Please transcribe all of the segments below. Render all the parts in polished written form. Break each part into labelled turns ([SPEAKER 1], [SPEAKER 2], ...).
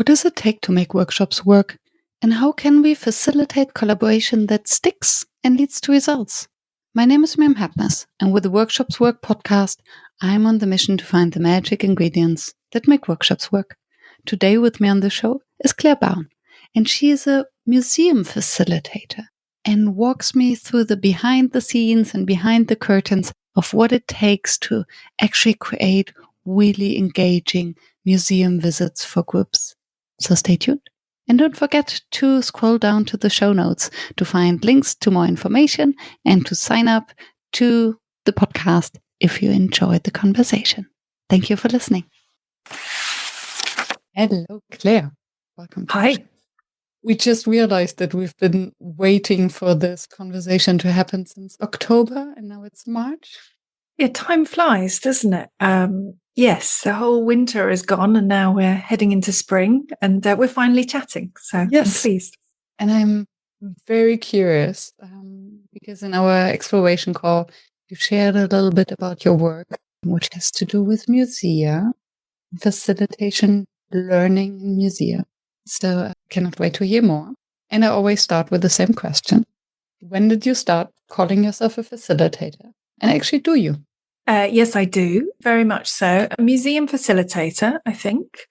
[SPEAKER 1] What does it take to make workshops work? And how can we facilitate collaboration that sticks and leads to results? My name is Miriam Happness, and with the Workshops Work podcast, I'm on the mission to find the magic ingredients that make workshops work. Today with me on the show is Claire Bown, and she is a museum facilitator and walks me through the behind the scenes and behind the curtains of what it takes to actually create really engaging museum visits for groups. So stay tuned. And don't forget to scroll down to the show notes to find links to more information and to sign up to the podcast if you enjoyed the conversation. Thank you for listening. Hello, Claire. Welcome.
[SPEAKER 2] Hi.
[SPEAKER 1] We just realized that we've been waiting for this conversation to happen since October, and now it's March.
[SPEAKER 2] Yeah, time flies, doesn't it? Yes, the whole winter is gone, and now we're heading into spring, and we're finally chatting. So yes. I'm pleased.
[SPEAKER 1] And I'm very curious because in our exploration call, you shared a little bit about your work, which has to do with museum, facilitation, learning in museum. So I cannot wait to hear more. And I always start with the same question. When did you start calling yourself a facilitator? And actually, do you?
[SPEAKER 2] Yes, I do. Very much so. A museum facilitator, I think,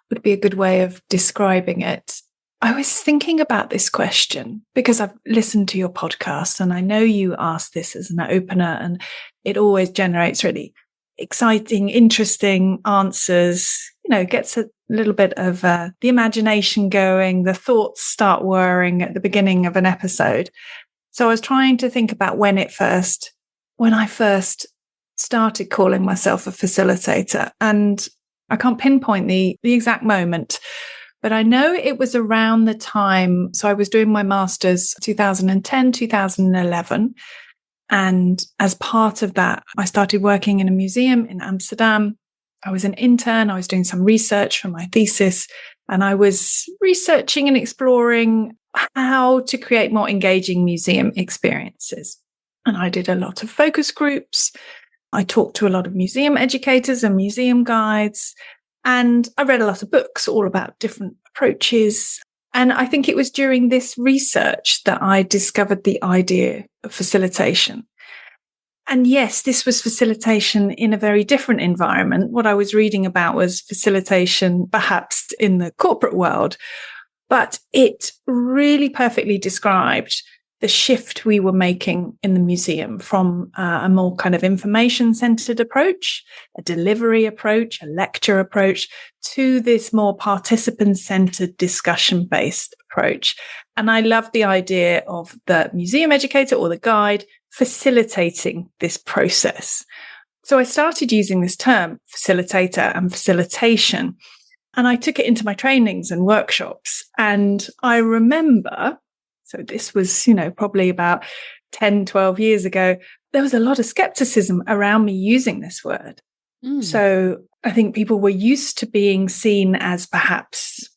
[SPEAKER 2] would be a good way of describing it. I was thinking about this question because I've listened to your podcast, and I know you asked this as an opener, and it always generates really exciting, interesting answers, gets a little bit of the imagination going, the thoughts start whirring at the beginning of an episode. So I was trying to think about when I first started calling myself a facilitator, and I can't pinpoint the exact moment, but I know it was around the time. So I was doing my master's 2010, 2011. And as part of that, I started working in a museum in Amsterdam. I was an intern. I was doing some research for my thesis, and I was researching and exploring how to create more engaging museum experiences. And I did a lot of focus groups. I talked to a lot of museum educators and museum guides, and I read a lot of books all about different approaches. And I think it was during this research that I discovered the idea of facilitation. And yes, this was facilitation in a very different environment. What I was reading about was facilitation, perhaps in the corporate world, but it really perfectly described the shift we were making in the museum from a more kind of information-centered approach, a delivery approach, a lecture approach, to this more participant-centered, discussion-based approach. And I love the idea of the museum educator or the guide facilitating this process. So I started using this term, facilitator and facilitation, and I took it into my trainings and workshops. And I remember, so this was, probably about 10, 12 years ago, there was a lot of skepticism around me using this word. So I think people were used to being seen as perhaps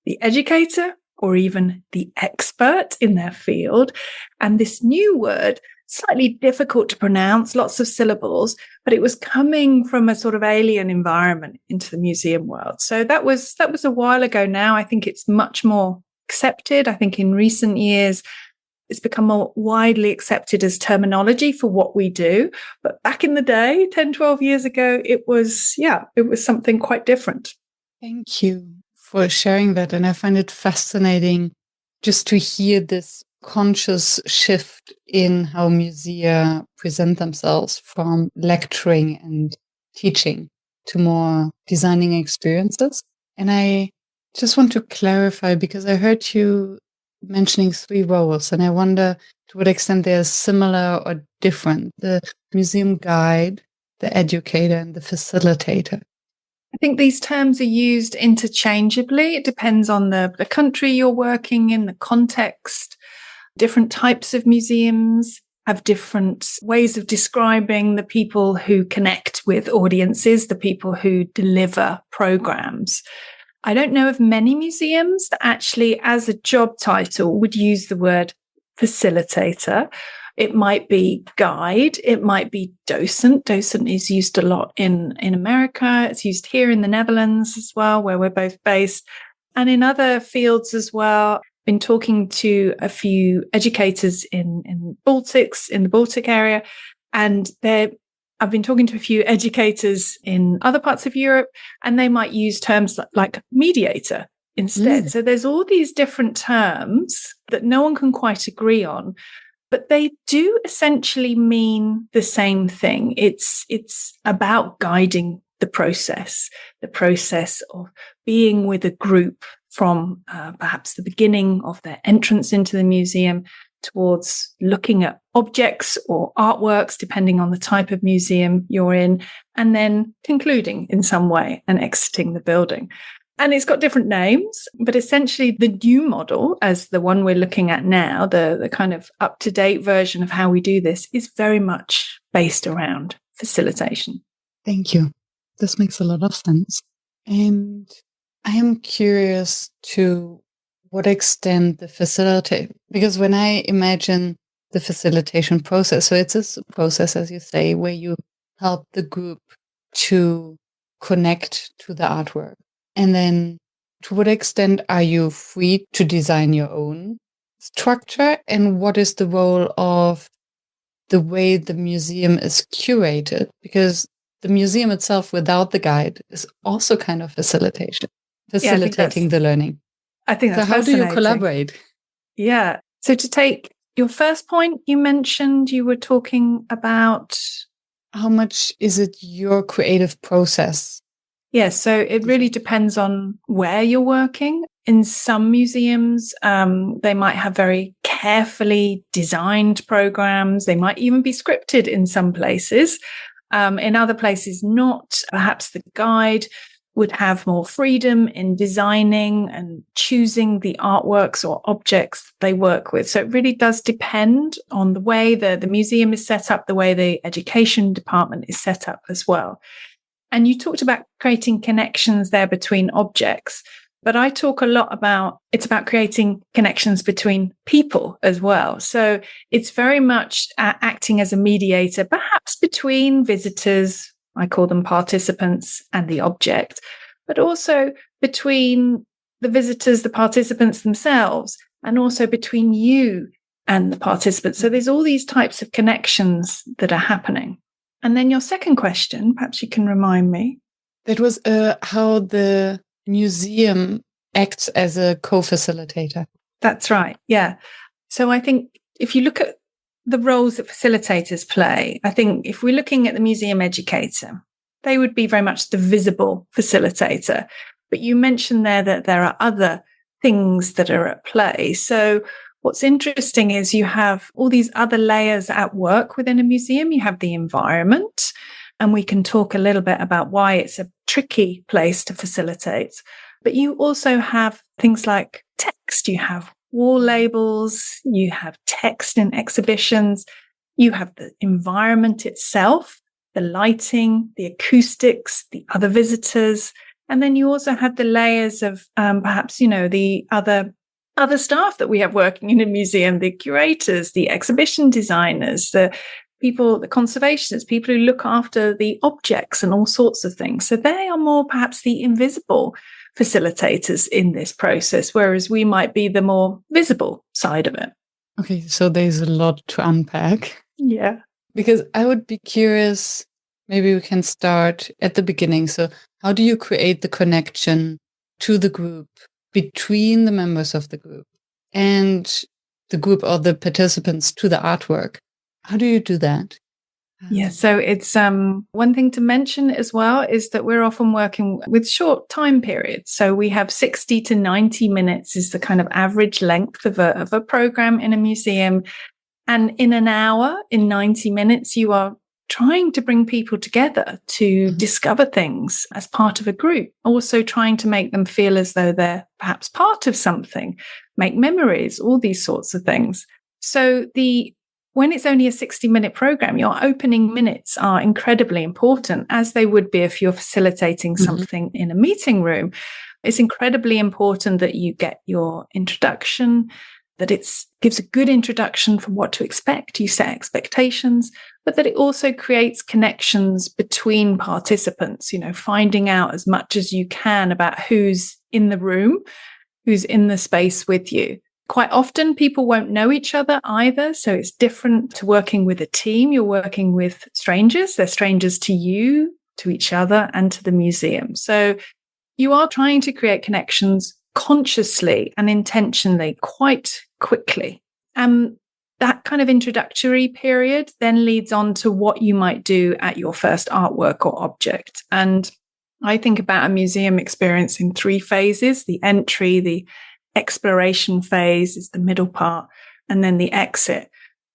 [SPEAKER 2] the educator or even the expert in their field. And this new word, slightly difficult to pronounce, lots of syllables, but it was coming from a sort of alien environment into the museum world. So that was a while ago now. I think it's much more accepted. I think in recent years, it's become more widely accepted as terminology for what we do. But back in the day, 10, 12 years ago, it was something quite different.
[SPEAKER 1] Thank you for sharing that. And I find it fascinating just to hear this conscious shift in how musea present themselves from lecturing and teaching to more designing experiences. And I just want to clarify, because I heard you mentioning 3 roles, and I wonder to what extent they're similar or different: the museum guide, the educator, and the facilitator.
[SPEAKER 2] I think these terms are used interchangeably. It depends on the country you're working in, the context. Different types of museums have different ways of describing the people who connect with audiences, the people who deliver programs. I don't know of many museums that actually, as a job title, would use the word facilitator. It might be guide. It might be docent. Docent is used a lot in America. It's used here in the Netherlands as well, where we're both based. And in other fields as well, been talking to a few educators in the Baltic area, and I've been talking to a few educators in other parts of Europe, and they might use terms like mediator instead. So there's all these different terms that no one can quite agree on, but they do essentially mean the same thing. It's about guiding the process of being with a group from perhaps the beginning of their entrance into the museum towards looking at objects or artworks, depending on the type of museum you're in, and then concluding in some way and exiting the building. And it's got different names, but essentially the new model, as the one we're looking at now, the kind of up-to-date version of how we do this, is very much based around facilitation.
[SPEAKER 1] Thank you. This makes a lot of sense. And I am curious to what extent the facilitate, because when I imagine the facilitation process, so it's a process, as you say, where you help the group to connect to the artwork. And then to what extent are you free to design your own structure? And what is the role of the way the museum is curated? Because the museum itself without the guide is also kind of facilitating the learning.
[SPEAKER 2] I think that's
[SPEAKER 1] so. How do you collaborate?
[SPEAKER 2] Yeah. So to take your first point, you mentioned you were talking about
[SPEAKER 1] how much is it your creative process?
[SPEAKER 2] Yes, so it really depends on where you're working. In some museums, they might have very carefully designed programs. They might even be scripted in some places. In other places, not. Perhaps the guide would have more freedom in designing and choosing the artworks or objects they work with. So it really does depend on the way the museum is set up, the way the education department is set up as well. And you talked about creating connections there between objects, but I talk a lot about, it's about creating connections between people as well. So it's very much acting as a mediator, perhaps between visitors, I call them participants, and the object, but also between the visitors, the participants themselves, and also between you and the participants. So there's all these types of connections that are happening. And then your second question, perhaps you can remind me.
[SPEAKER 1] That was how the museum acts as a co-facilitator.
[SPEAKER 2] That's right. Yeah. So I think if you look at the roles that facilitators play, I think if we're looking at the museum educator, they would be very much the visible facilitator. But you mentioned there that there are other things that are at play. So what's interesting is you have all these other layers at work within a museum. You have the environment, and we can talk a little bit about why it's a tricky place to facilitate. But you also have things like text. You have wall labels, you have text in exhibitions, you have the environment itself, the lighting, the acoustics, the other visitors. And then you also have the layers of perhaps, the other staff that we have working in a museum, the curators, the exhibition designers, the people, the conservationists, people who look after the objects and all sorts of things. So they are more perhaps the invisible facilitators in this process, whereas we might be the more visible side of it.
[SPEAKER 1] Okay, so there's a lot to unpack.
[SPEAKER 2] Yeah.
[SPEAKER 1] Because I would be curious, maybe we can start at the beginning. So how do you create the connection to the group, between the members of the group and the group or the participants to the artwork? How do you do that?
[SPEAKER 2] Yeah, so it's one thing to mention as well is that we're often working with short time periods. So we have 60 to 90 minutes is the kind of average length of a program in a museum. And in an hour, in 90 minutes, you are trying to bring people together to discover things as part of a group, also trying to make them feel as though they're perhaps part of something, make memories, all these sorts of things. So when it's only a 60-minute program, your opening minutes are incredibly important, as they would be if you're facilitating something in a meeting room. It's incredibly important that you get your introduction that it gives a good introduction for what to expect. You set expectations, but that it also creates connections between participants, finding out as much as you can about who's in the room, who's in the space with you. Quite often people won't know each other either. So it's different to working with a team. You're working with strangers. They're strangers to you, to each other, and to the museum. So you are trying to create connections consciously and intentionally quite quickly. That kind of introductory period then leads on to what you might do at your first artwork or object. And I think about a museum experience in 3 phases. The entry, the exploration phase is the middle part, and then the exit.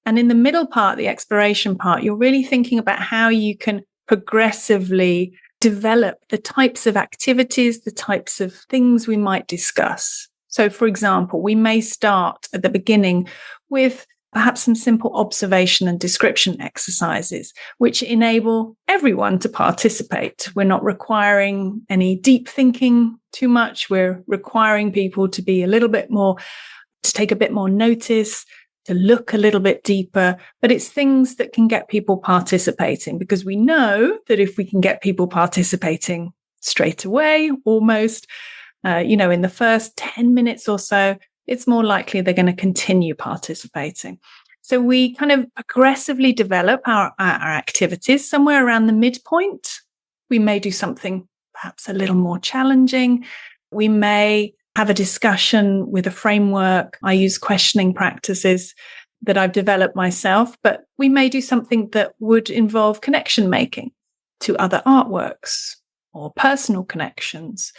[SPEAKER 2] And in the middle part, the exploration part, you're really thinking about how you can progressively develop the types of activities, the types of things we might discuss. So, for example, we may start at the beginning with perhaps some simple observation and description exercises, which enable everyone to participate. We're not requiring any deep thinking too much. We're requiring people to be a little bit more, to take a bit more notice, to look a little bit deeper, but it's things that can get people participating, because we know that if we can get people participating straight away, almost, in the first 10 minutes or so, it's more likely they're going to continue participating. So we kind of aggressively develop our activities. Somewhere around the midpoint, we may do something perhaps a little more challenging. We may have a discussion with a framework. I use questioning practices that I've developed myself, but we may do something that would involve connection making to other artworks, or personal connections,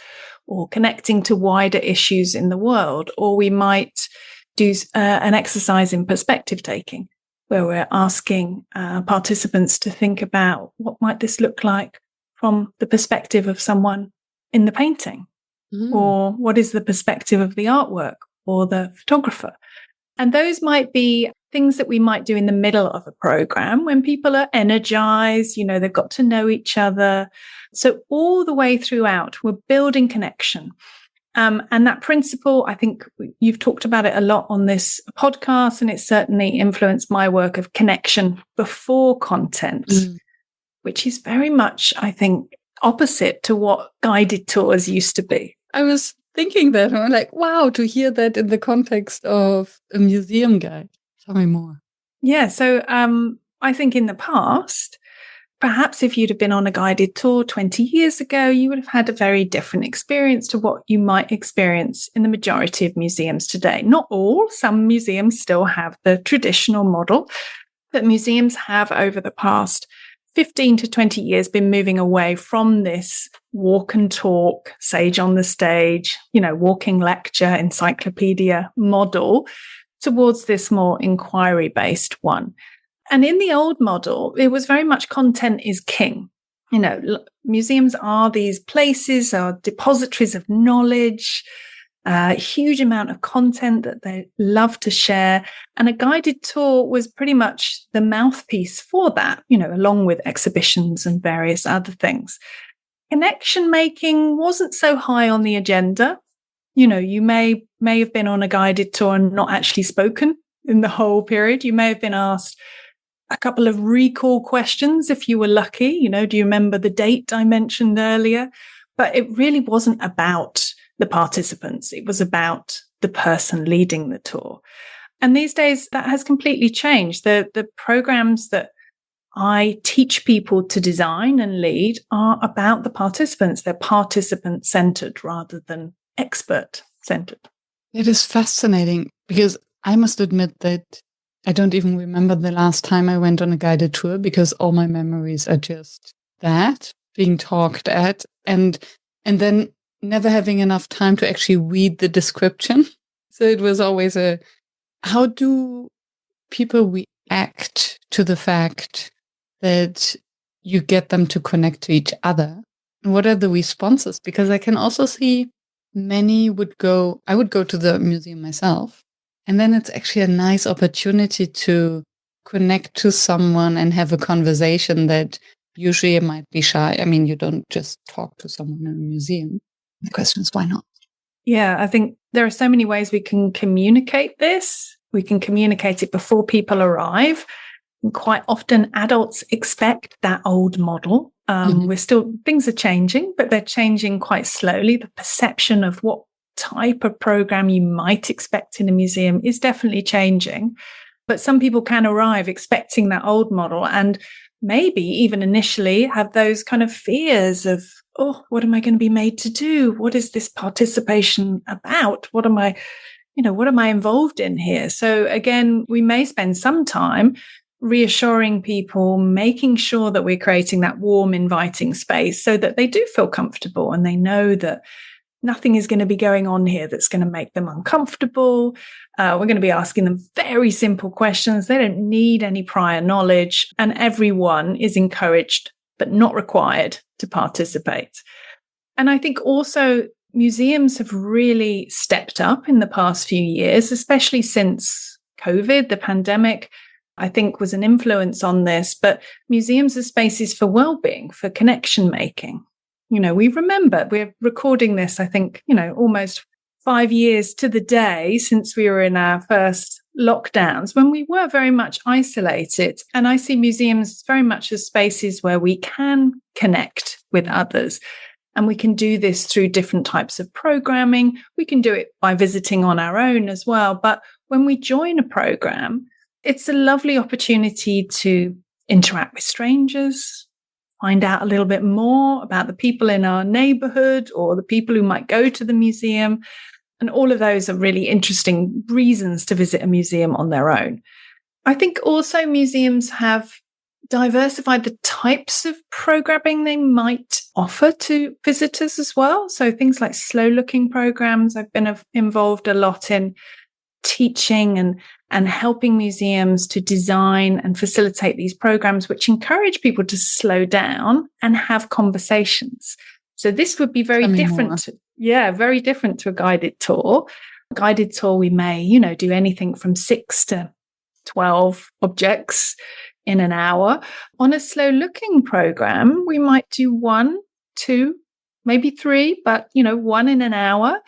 [SPEAKER 2] or connecting to wider issues in the world. Or we might do an exercise in perspective taking, where we're asking participants to think about what might this look like from the perspective of someone in the painting. Or what is the perspective of the artwork or the photographer? And those might be things that we might do in the middle of a program when people are energized, they've got to know each other. So all the way throughout, we're building connection. And that principle, I think you've talked about it a lot on this podcast, and it certainly influenced my work of connection before content, which is very much, I think, opposite to what guided tours used to be.
[SPEAKER 1] I was thinking that, I'm like, wow, to hear that in the context of a museum guide. Tell me more.
[SPEAKER 2] Yeah, so I think in the past, perhaps if you'd have been on a guided tour 20 years ago, you would have had a very different experience to what you might experience in the majority of museums today. Not all, some museums still have the traditional model, but museums have over the past 15 to 20 years been moving away from this walk and talk, sage on the stage, walking lecture, encyclopedia model towards this more inquiry-based one. And in the old model, it was very much content is king. Museums are these places, are depositories of knowledge, a huge amount of content that they love to share. And a guided tour was pretty much the mouthpiece for that, along with exhibitions and various other things. Connection making wasn't so high on the agenda. You may have been on a guided tour and not actually spoken in the whole period. You may have been asked a couple of recall questions if you were lucky. Do you remember the date I mentioned earlier? But it really wasn't about the participants. It was about the person leading the tour. And these days that has completely changed. The programs that I teach people to design and lead are about the participants. They're participant centered rather than expert centered.
[SPEAKER 1] It is fascinating, because I must admit that I don't even remember the last time I went on a guided tour, because all my memories are just that being talked at, and then never having enough time to actually read the description. So it was always how do people react to the fact that you get them to connect to each other? And what are the responses? Because I can also see I would go to the museum myself, and then it's actually a nice opportunity to connect to someone and have a conversation that usually might be shy. You don't just talk to someone in a museum. The question is, why not?
[SPEAKER 2] Yeah, I think There are so many ways we can communicate this. We can communicate it before people arrive. And quite often adults expect that old model. Things are changing, but they're changing quite slowly. The perception of what type of program you might expect in a museum is definitely changing. But some people can arrive expecting that old model and maybe even initially have those kind of fears of, oh, what am I going to be made to do? What is this participation about? What am I involved in here? So again, we may spend some time reassuring people, making sure that we're creating that warm, inviting space so that they do feel comfortable and they know that nothing is going to be going on here that's going to make them uncomfortable. We're going to be asking them very simple questions. They don't need any prior knowledge, and everyone is encouraged but not required to participate. And I think also museums have really stepped up in the past few years, especially since COVID, the pandemic, I think was an influence on this. But museums are spaces for well-being, for connection making. We're recording this, I think, almost 5 years to the day since we were in our first lockdowns, when we were very much isolated. And I see museums very much as spaces where we can connect with others. And we can do this through different types of programming. We can do it by visiting on our own as well. But when we join a program, it's a lovely opportunity to interact with strangers, find out a little bit more about the people in our neighborhood or the people who might go to the museum. And all of those are really interesting reasons to visit a museum on their own. I think also museums have diversified the types of programming they might offer to visitors as well. So things like slow looking programs. I've been involved a lot in teaching and helping museums to design and facilitate these programs, which encourage people to slow down and have conversations. So this would be very different. Very different to a guided tour. A guided tour, we may, do anything from 6 to 12 objects in an hour. On a slow looking program, we might do 1, 2, maybe 3, but, 1 in an hour.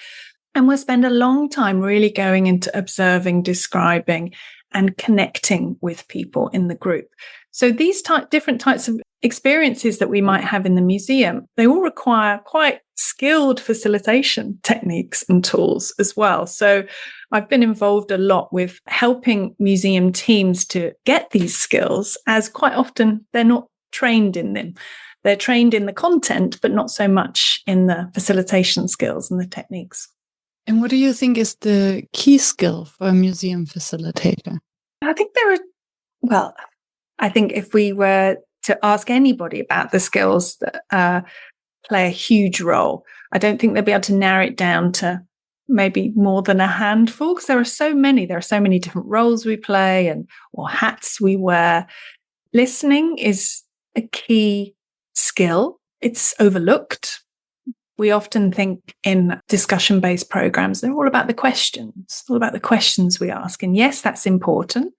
[SPEAKER 2] And we'll spend a long time really going into observing, describing, and connecting with people in the group. So these different types of experiences that we might have in the museum, they all require quite skilled facilitation techniques and tools as well. So I've been involved a lot with helping museum teams to get these skills, as quite often they're not trained in them. They're trained in the content, but not so much in the facilitation skills and the techniques.
[SPEAKER 1] And what do you think is the key skill for a museum facilitator?
[SPEAKER 2] I think I think if we were to ask anybody about the skills that play a huge role, I don't think they'll be able to narrow it down to maybe more than a handful, because there are so many different roles we play or hats we wear. Listening is a key skill. It's overlooked. We often think in discussion-based programs, they're all about the questions, we ask. And yes, that's important.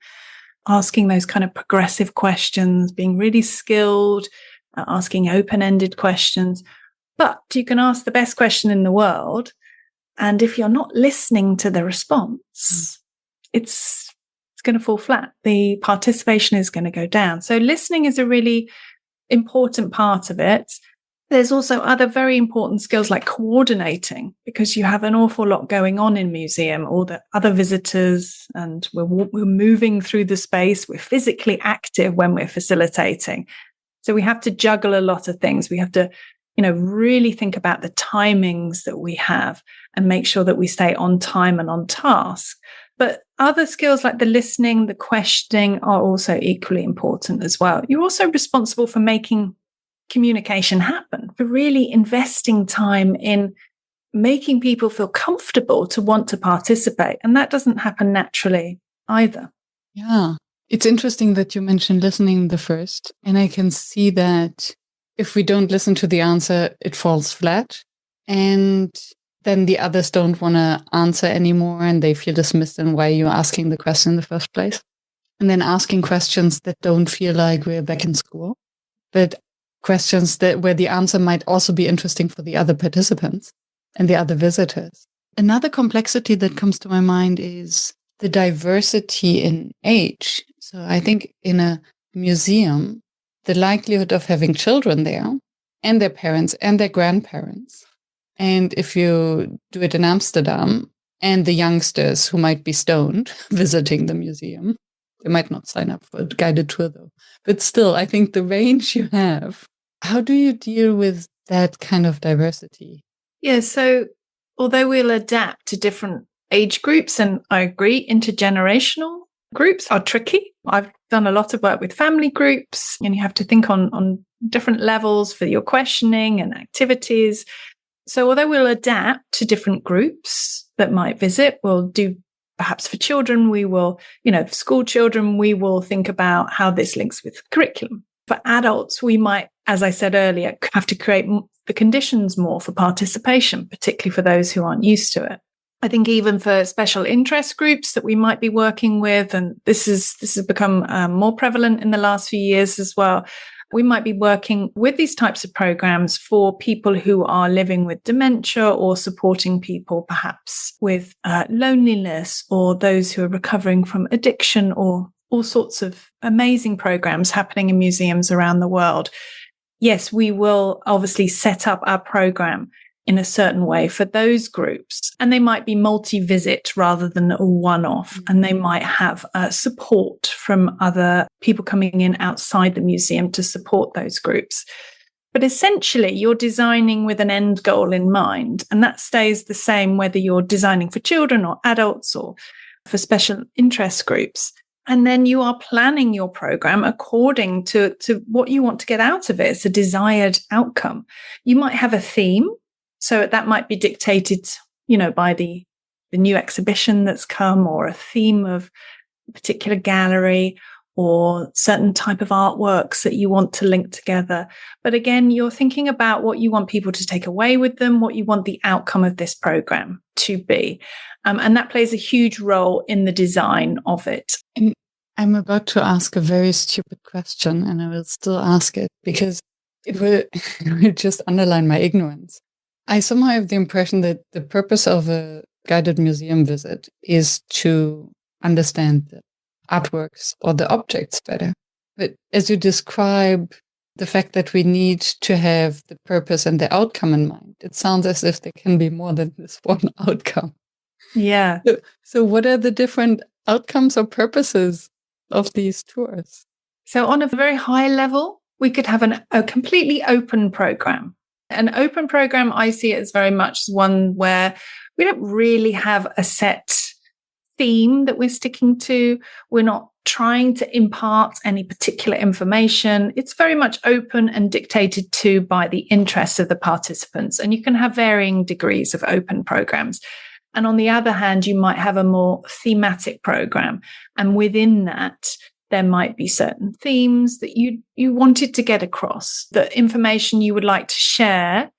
[SPEAKER 2] Asking those kind of progressive questions, being really skilled, asking open-ended questions. But you can ask the best question in the world, and if you're not listening to the response, it's going to fall flat. The participation is going to go down. So listening is a really important part of it. There's also other very important skills like coordinating, because you have an awful lot going on in museum, all the other visitors, and we're moving through the space. We're physically active when we're facilitating. So we have to juggle a lot of things. We have to, really think about the timings that we have and make sure that we stay on time and on task. But other skills like the listening, the questioning are also equally important as well. You're also responsible for making communication happen, for really investing time in making people feel comfortable to want to participate. And that doesn't happen naturally either.
[SPEAKER 1] Yeah. It's interesting that you mentioned listening the first. And I can see that if we don't listen to the answer, it falls flat. And then the others don't want to answer anymore and they feel dismissed and why you're asking the question in the first place. And then asking questions that don't feel like we're back in school, but questions where the answer might also be interesting for the other participants and the other visitors. Another complexity that comes to my mind is the diversity in age. So I think in a museum, the likelihood of having children there and their parents and their grandparents. And if you do it in Amsterdam, and the youngsters who might be stoned visiting the museum, they might not sign up for a guided tour though. But still, I think the range you have, how do you deal with that kind of diversity?
[SPEAKER 2] Yeah, so although we'll adapt to different age groups, and I agree, intergenerational groups are tricky. I've done a lot of work with family groups, and you have to think on different levels for your questioning and activities. So although we'll adapt to different groups that might visit, we'll do perhaps for children, we will, for school children, we will think about how this links with curriculum. For adults, we might, as I said earlier, have to create the conditions more for participation, particularly for those who aren't used to it. I think even for special interest groups that we might be working with, and this has become more prevalent in the last few years as well, we might be working with these types of programs for people who are living with dementia or supporting people perhaps with loneliness, or those who are recovering from addiction, or all sorts of amazing programs happening in museums around the world. Yes, we will obviously set up our program in a certain way for those groups. And they might be multi-visit rather than a one-off. And they might have support from other people coming in outside the museum to support those groups. But essentially, you're designing with an end goal in mind. And that stays the same whether you're designing for children or adults or for special interest groups. And then you are planning your program according to what you want to get out of it. It's a desired outcome. You might have a theme. So that might be dictated, by the new exhibition that's come, or a theme of a particular gallery, or certain type of artworks that you want to link together. But again, you're thinking about what you want people to take away with them, what you want the outcome of this program to be. And that plays a huge role in the design of it.
[SPEAKER 1] And I'm about to ask a very stupid question, and I will still ask it because it will just underline my ignorance. I somehow have the impression that the purpose of a guided museum visit is to understand the artworks or the objects better. But as you describe the fact that we need to have the purpose and the outcome in mind, it sounds as if there can be more than this one outcome.
[SPEAKER 2] Yeah.
[SPEAKER 1] So what are the different outcomes or purposes of these tours?
[SPEAKER 2] So on a very high level, we could have a completely open program. An open program, I see it as very much one where we don't really have a set theme that we're sticking to. We're not trying to impart any particular information. It's very much open and dictated to by the interests of the participants. And you can have varying degrees of open programs. And on the other hand, you might have a more thematic program. And within that, there might be certain themes that you wanted to get across, the information you would like to share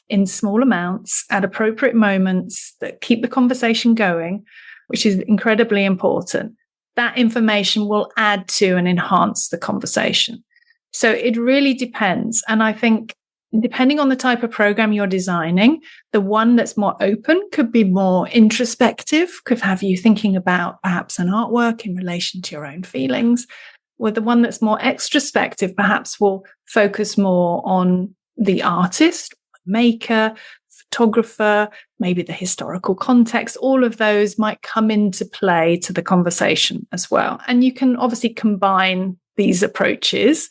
[SPEAKER 2] in small amounts at appropriate moments that keep the conversation going, which is incredibly important. That information will add to and enhance the conversation. So it really depends. And I think depending on the type of program you're designing, the one that's more open could be more introspective, could have you thinking about perhaps an artwork in relation to your own feelings. Or the one that's more extrospective perhaps will focus more on the artist, maker, photographer, maybe the historical context. All of those might come into play to the conversation as well. And you can obviously combine these approaches,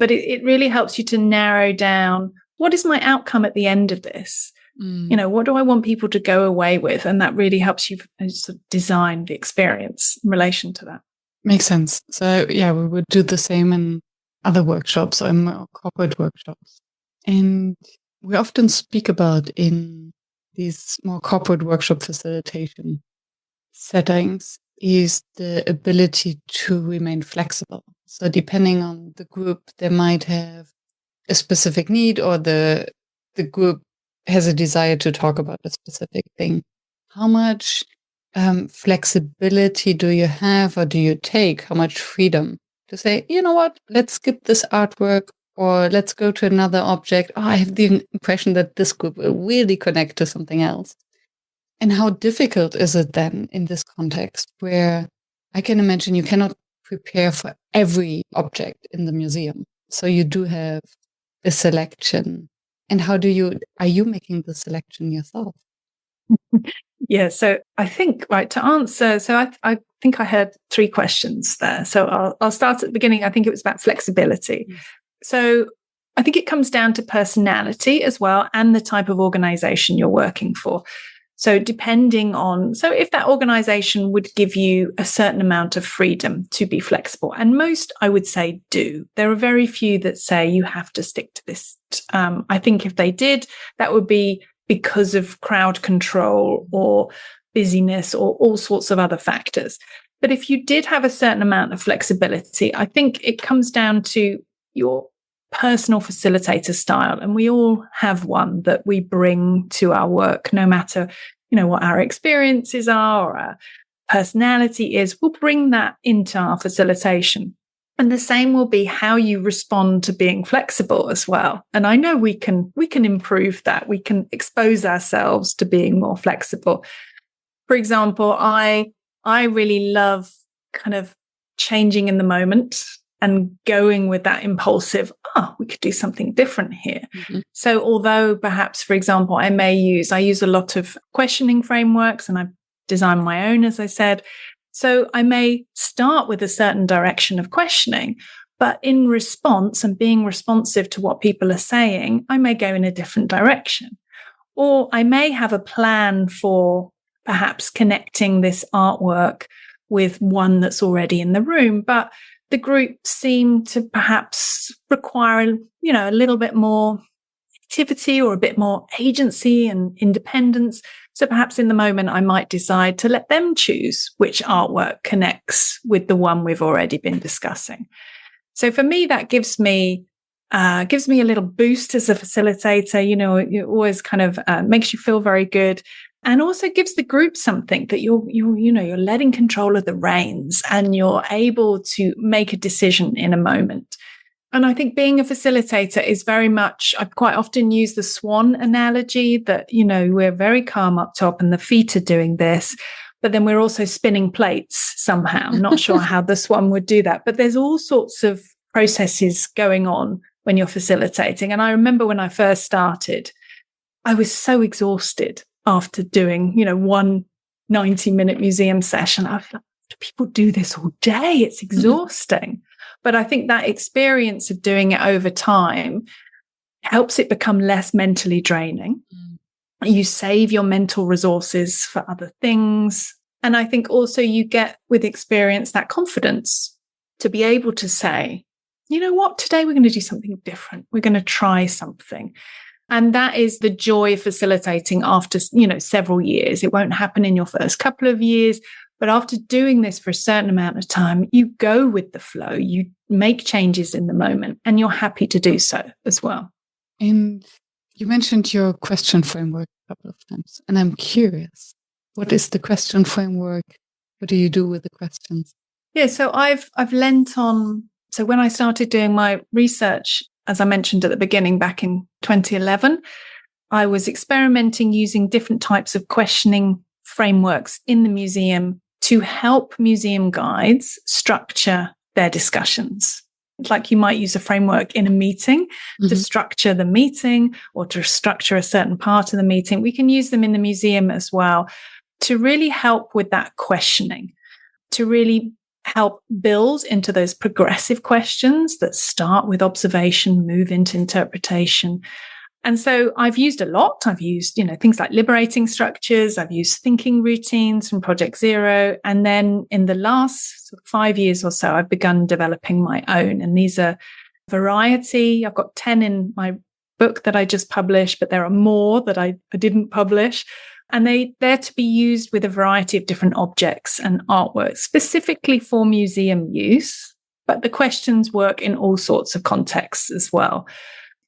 [SPEAKER 2] but it really helps you to narrow down, what is my outcome at the end of this? What do I want people to go away with? And that really helps you sort of design the experience in relation to that.
[SPEAKER 1] Makes sense. So yeah, we would do the same in other workshops or in more corporate workshops. And we often speak about in these more corporate workshop facilitation settings is the ability to remain flexible. So depending on the group, they might have a specific need, or the group has a desire to talk about a specific thing. How much flexibility do you have, or do you take? How much freedom to say, you know what, let's skip this artwork, or let's go to another object. I have the impression that this group will really connect to something else. And how difficult is it then in this context where I can imagine you cannot prepare for every object in the museum? So you do have a selection. And are you making the selection yourself?
[SPEAKER 2] Yeah, so I think, right, to answer, so I think I heard three questions there. So I'll start at the beginning. I think it was about flexibility. Yes. So I think it comes down to personality as well and the type of organization you're working for. So so if that organization would give you a certain amount of freedom to be flexible, and most, I would say, do. There are very few that say you have to stick to this. I think if they did, that would be because of crowd control or busyness or all sorts of other factors. But if you did have a certain amount of flexibility, I think it comes down to your personal facilitator style. And we all have one that we bring to our work, no matter, what our experiences are or our personality is. We'll bring that into our facilitation. And the same will be how you respond to being flexible as well. And I know we can improve that. We can expose ourselves to being more flexible. For example, I really love kind of changing in the moment and going with that impulsive, we could do something different here. Mm-hmm. So although perhaps, for example, I use a lot of questioning frameworks, and I've designed my own, as I said. So I may start with a certain direction of questioning, but in response and being responsive to what people are saying, I may go in a different direction. Or I may have a plan for perhaps connecting this artwork with one that's already in the room, but the group seem to perhaps require, a little bit more activity or a bit more agency and independence. So perhaps in the moment, I might decide to let them choose which artwork connects with the one we've already been discussing. So for me, that gives me a little boost as a facilitator. It always kind of makes you feel very good. And also gives the group something that you're letting control of the reins and you're able to make a decision in a moment. And I think being a facilitator is very much, I quite often use the swan analogy that, we're very calm up top and the feet are doing this, but then we're also spinning plates somehow. I'm not sure how the swan would do that, but there's all sorts of processes going on when you're facilitating. And I remember when I first started, I was so exhausted after doing, one 90-minute museum session. I was like, do people do this all day? It's exhausting. But I think that experience of doing it over time helps it become less mentally draining. You save your mental resources for other things. And I think also you get with experience that confidence to be able to say, you know what, today we're going to do something different. We're going to try something. And that is the joy of facilitating after, several years. It won't happen in your first couple of years, but after doing this for a certain amount of time, you go with the flow, you make changes in the moment, and you're happy to do so as well.
[SPEAKER 1] And you mentioned your question framework a couple of times, and I'm curious, what is the question framework? What do you do with the questions?
[SPEAKER 2] Yeah, so I've lent on, so when I started doing my research, as I mentioned at the beginning, back in 2011, I was experimenting using different types of questioning frameworks in the museum to help museum guides structure their discussions. Like you might use a framework in a meeting to structure the meeting or to structure a certain part of the meeting. We can use them in the museum as well to really help with that questioning, to really help build into those progressive questions that start with observation, move into interpretation. And so I've used a lot. I've used, things like liberating structures. I've used thinking routines from Project Zero. And then in the last 5 years or so, I've begun developing my own. And these are variety. I've got 10 in my book that I just published, but there are more that I didn't publish. And they're to be used with a variety of different objects and artworks, specifically for museum use. But the questions work in all sorts of contexts as well.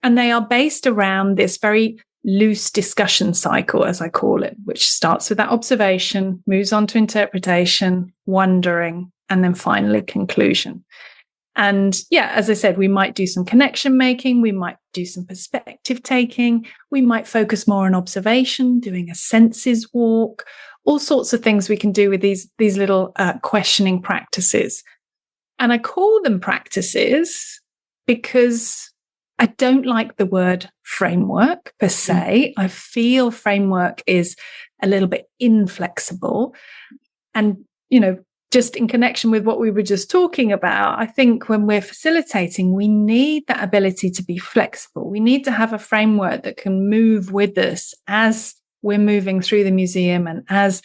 [SPEAKER 2] And they are based around this very loose discussion cycle, as I call it, which starts with that observation, moves on to interpretation, wondering, and then finally conclusion. And yeah, as I said, we might do some connection making, we might do some perspective taking, we might focus more on observation, doing a senses walk, all sorts of things we can do with these little questioning practices. And I call them practices because I don't like the word framework per se. I feel framework is a little bit inflexible. And, just in connection with what we were just talking about, I think when we're facilitating, we need that ability to be flexible. We need to have a framework that can move with us as we're moving through the museum and as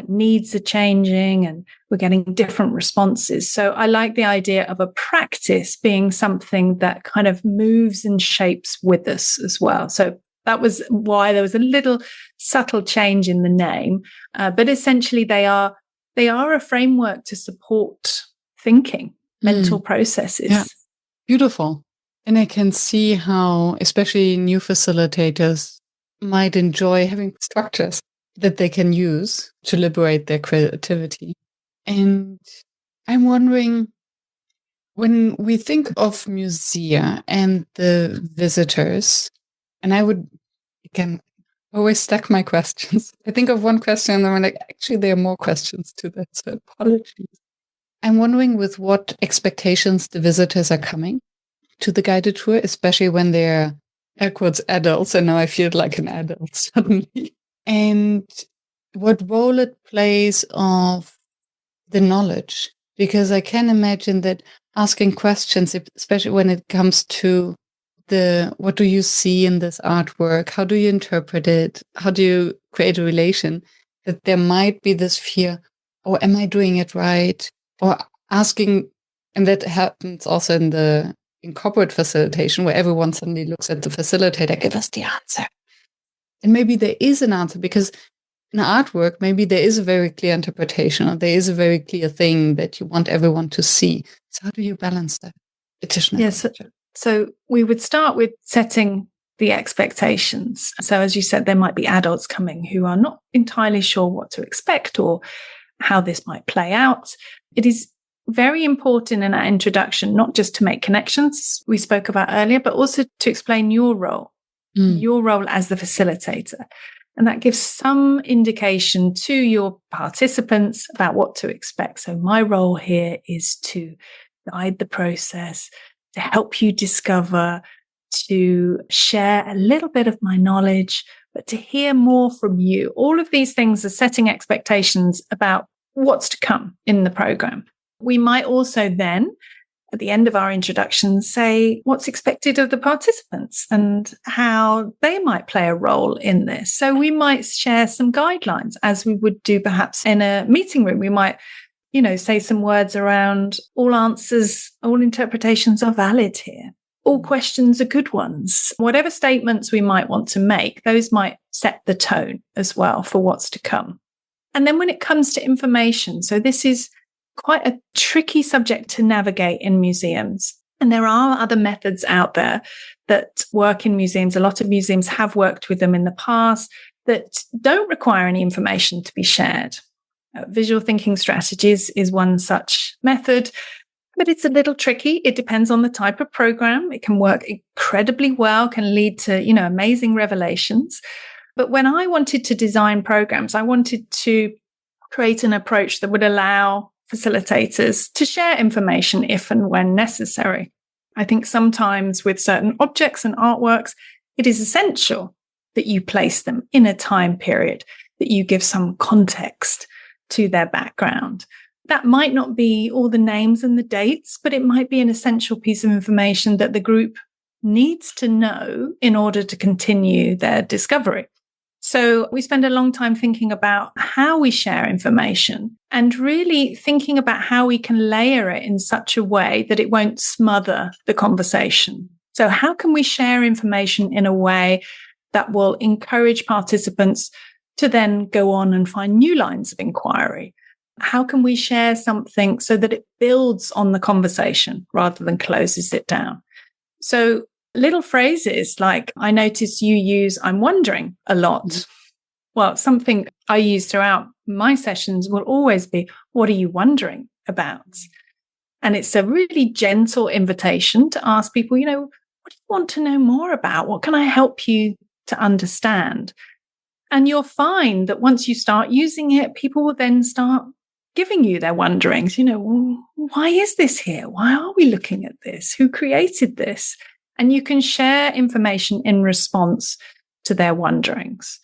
[SPEAKER 2] needs are changing and we're getting different responses. So I like the idea of a practice being something that kind of moves and shapes with us as well. So that was why there was a little subtle change in the name. But essentially they are a framework to support thinking, mental processes.
[SPEAKER 1] Yeah. Beautiful. And I can see how, especially new facilitators, might enjoy having structures that they can use to liberate their creativity. And I'm wondering, when we think of musea and the visitors, and I can always stack my questions. I think of one question and then I'm like, actually, there are more questions to that, so apologies. I'm wondering with what expectations the visitors are coming to the guided tour, especially when they're, air quotes, adults, and now I feel like an adult suddenly. And what role it plays of the knowledge. Because I can imagine that asking questions, especially when it comes to what do you see in this artwork? How do you interpret it? How do you create a relation? That there might be this fear, oh, am I doing it right? Or asking, and that happens also in corporate facilitation, where everyone suddenly looks at the facilitator, give us the answer. And maybe there is an answer, because in artwork, maybe there is a very clear interpretation, or there is a very clear thing that you want everyone to see. So how do you balance that?
[SPEAKER 2] Yes. So we would start with setting the expectations. So as you said, there might be adults coming who are not entirely sure what to expect or how this might play out. It is very important in our introduction, not just to make connections we spoke about earlier, but also to explain your role as the facilitator. And that gives some indication to your participants about what to expect. So my role here is to guide the process, to help you discover, to share a little bit of my knowledge, but to hear more from you. All of these things are setting expectations about what's to come in the program. We might also then, at the end of our introduction, say what's expected of the participants and how they might play a role in this. So we might share some guidelines, as we would do perhaps in a meeting room. We might, say some words around all answers, all interpretations are valid here. All questions are good ones. Whatever statements we might want to make, those might set the tone as well for what's to come. And then when it comes to information, so this is quite a tricky subject to navigate in museums. And there are other methods out there that work in museums. A lot of museums have worked with them in the past that don't require any information to be shared. Visual thinking strategies is one such method, but it's a little tricky. It depends on the type of program. It can work incredibly well, can lead to, amazing revelations. But when I wanted to design programs, I wanted to create an approach that would allow facilitators to share information if and when necessary. I think sometimes with certain objects and artworks, it is essential that you place them in a time period, that you give some context to their background. That might not be all the names and the dates, but it might be an essential piece of information that the group needs to know in order to continue their discovery. So we spend a long time thinking about how we share information and really thinking about how we can layer it in such a way that it won't smother the conversation. So how can we share information in a way that will encourage participants to then go on and find new lines of inquiry? How can we share something so that it builds on the conversation rather than closes it down? So little phrases like, I notice you use I'm wondering a lot. Well, something I use throughout my sessions will always be, what are you wondering about? And it's a really gentle invitation to ask people, what do you want to know more about? What can I help you to understand? And you'll find that once you start using it, people will then start giving you their wonderings. Why is this here? Why are we looking at this? Who created this? And you can share information in response to their wonderings.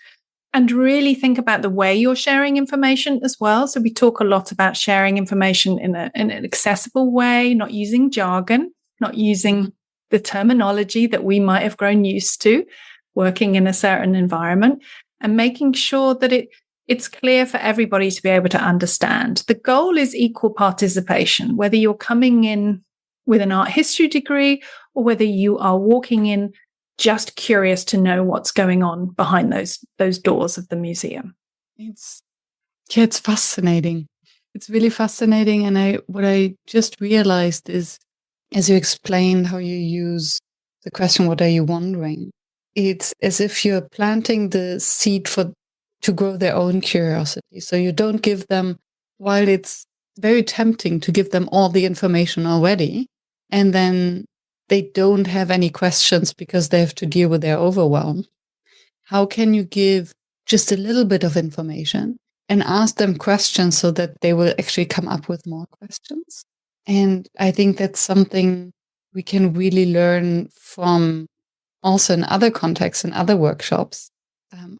[SPEAKER 2] And really think about the way you're sharing information as well. So we talk a lot about sharing information in an accessible way, not using jargon, not using the terminology that we might have grown used to working in a certain environment, and making sure that it's clear for everybody to be able to understand. The goal is equal participation, whether you're coming in with an art history degree or whether you are walking in just curious to know what's going on behind those doors of the museum.
[SPEAKER 1] It's fascinating. It's really fascinating. And what I just realized is, as you explained how you use the question, what are you wondering? It's as if you're planting the seed to grow their own curiosity. So you don't give them, while it's very tempting to give them all the information already, and then they don't have any questions because they have to deal with their overwhelm. How can you give just a little bit of information and ask them questions so that they will actually come up with more questions? And I think that's something we can really learn from also in other contexts and other workshops.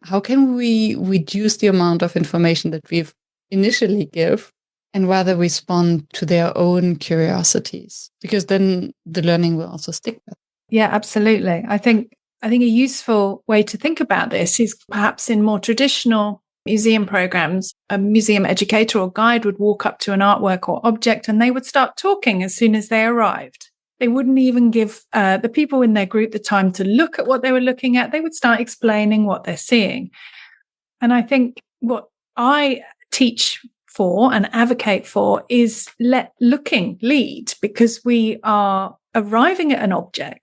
[SPEAKER 1] How can we reduce the amount of information that we've initially give and rather respond to their own curiosities? Because then the learning will also stick better.
[SPEAKER 2] Yeah, absolutely. I think a useful way to think about this is perhaps in more traditional museum programs, a museum educator or guide would walk up to an artwork or object and they would start talking as soon as they arrived. They wouldn't even give the people in their group the time to look at what they were looking at. They would start explaining what they're seeing. And I think what I teach for and advocate for is let looking lead, because we are arriving at an object.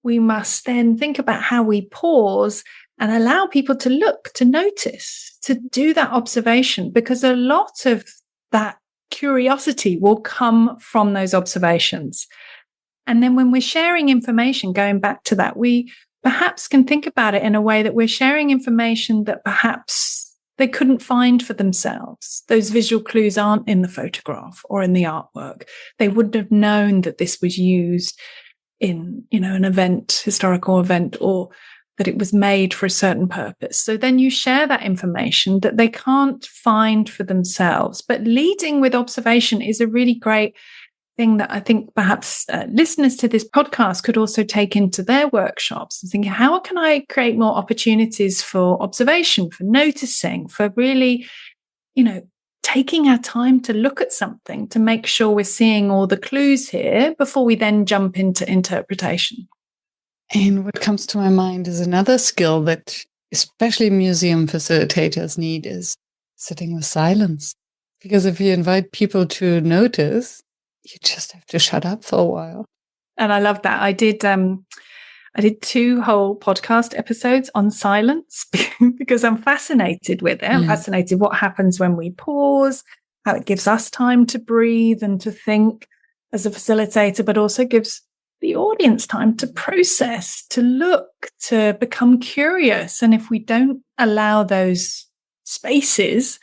[SPEAKER 2] We must then think about how we pause and allow people to look, to notice, to do that observation, because a lot of that curiosity will come from those observations. And then when we're sharing information, going back to that, we perhaps can think about it in a way that we're sharing information that perhaps they couldn't find for themselves. Those visual clues aren't in the photograph or in the artwork. They wouldn't have known that this was used in, an event, historical event, or that it was made for a certain purpose. So then you share that information that they can't find for themselves. But leading with observation is a really great thing that I think perhaps listeners to this podcast could also take into their workshops and think, how can I create more opportunities for observation, for noticing, for really, taking our time to look at something to make sure we're seeing all the clues here before we then jump into interpretation.
[SPEAKER 1] And what comes to my mind is another skill that especially museum facilitators need is sitting with silence. Because if you invite people to notice, you just have to shut up for a while.
[SPEAKER 2] And I love that. I did 2 whole podcast episodes on silence because I'm fascinated with it. I'm fascinated what happens when we pause, how it gives us time to breathe and to think as a facilitator, but also gives the audience time to process, to look, to become curious. And if we don't allow those spaces,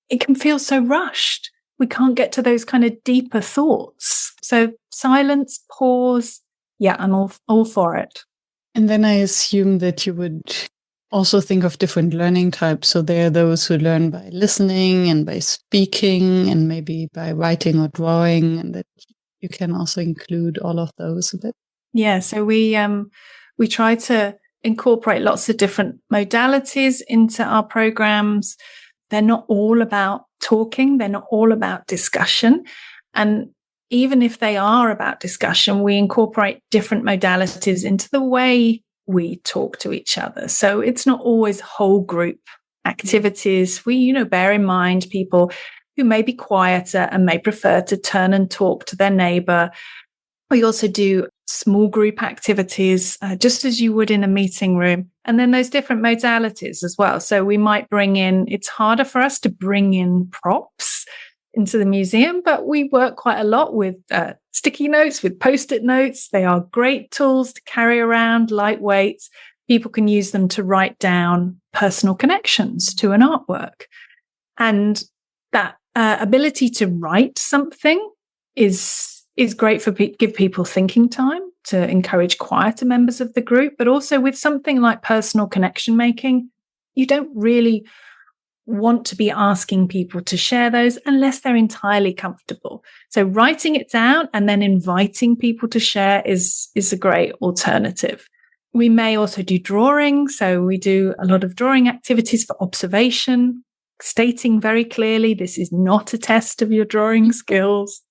[SPEAKER 2] it can feel so rushed. We can't get to those kind of deeper thoughts. So silence, pause. Yeah, I'm all for it.
[SPEAKER 1] And then I assume that you would also think of different learning types. So there are those who learn by listening and by speaking and maybe by writing or drawing, and that you can also include all of those a bit.
[SPEAKER 2] Yeah, so we try to incorporate lots of different modalities into our programs. They're not all about talking. They're not all about discussion. And even if they are about discussion, we incorporate different modalities into the way we talk to each other. So it's not always whole group activities. We, bear in mind people who may be quieter and may prefer to turn and talk to their neighbor. We also do small group activities, just as you would in a meeting room. And then those different modalities as well. So we might bring in, it's harder for us to bring in props into the museum, but we work quite a lot with sticky notes, with post-it notes. They are great tools to carry around, lightweight. People can use them to write down personal connections to an artwork. And that ability to write something is great for give people thinking time, to encourage quieter members of the group. But also with something like personal connection making, you don't really want to be asking people to share those unless they're entirely comfortable. So writing it down and then inviting people to share is a great alternative. We may also do drawing. So we do a lot of drawing activities for observation, stating very clearly, this is not a test of your drawing skills.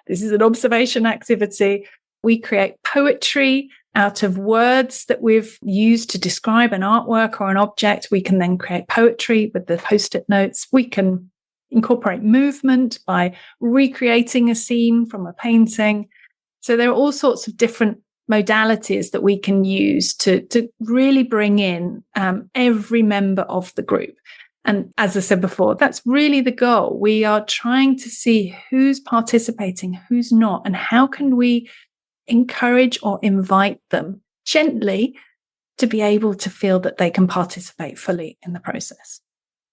[SPEAKER 2] This is an observation activity. We create poetry out of words that we've used to describe an artwork or an object. We can then create poetry with the post-it notes. We can incorporate movement by recreating a scene from a painting. So there are all sorts of different modalities that we can use to really bring in every member of the group. And as I said before, that's really the goal. We are trying to see who's participating, who's not, and how can we encourage or invite them gently to be able to feel that they can participate fully in the process.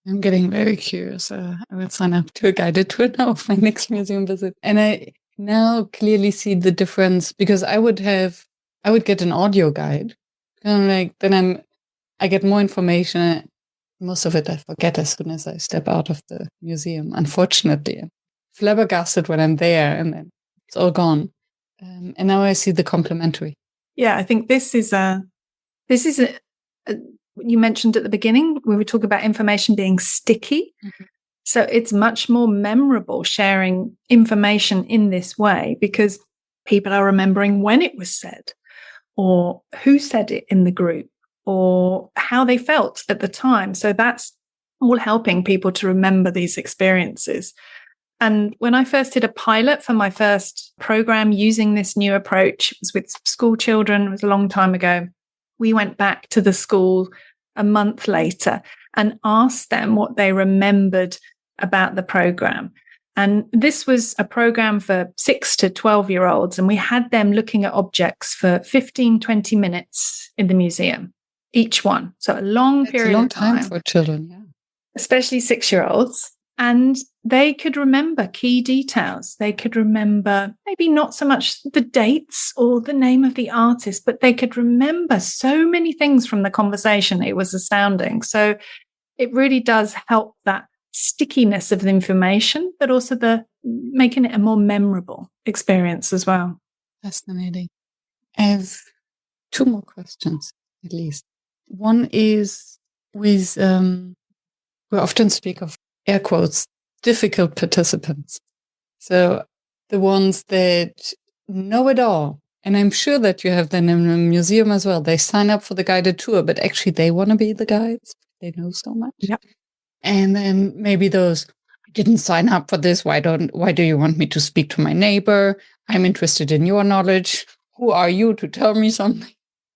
[SPEAKER 1] I'm getting very curious. I will sign up to a guided tour now for my next museum visit. And I now clearly see the difference, because I would get an audio guide. And I get more information. Most of it I forget as soon as I step out of the museum, unfortunately. I'm flabbergasted when I'm there, and then it's all gone. And now I see the complementary.
[SPEAKER 2] Yeah, I think this is you mentioned at the beginning, we were talking about information being sticky. Mm-hmm. So it's much more memorable sharing information in this way, because people are remembering when it was said, or who said it in the group, or how they felt at the time. So that's all helping people to remember these experiences. And when I first did a pilot for my first program using this new approach, it was with school children, it was a long time ago. We went back to the school a month later and asked them what they remembered about the program. And this was a program for 6 to 12-year-olds. And we had them looking at objects for 15, 20 minutes in the museum, each one. So a long period of time.
[SPEAKER 1] It's a long time for children, yeah.
[SPEAKER 2] Especially 6-year-olds. And they could remember key details. They could remember maybe not so much the dates or the name of the artist, but they could remember so many things from the conversation. It was astounding. So it really does help that stickiness of the information, but also the making it a more memorable experience as well.
[SPEAKER 1] Fascinating. I have 2 more questions, at least. One is with, we often speak of, air quotes, difficult participants. So the ones that know it all. And I'm sure that you have them in a museum as well. They sign up for the guided tour, but actually they want to be the guides. They know so much.
[SPEAKER 2] Yep.
[SPEAKER 1] And then maybe those, I didn't sign up for this. Why do you want me to speak to my neighbor? I'm interested in your knowledge. Who are you to tell me something?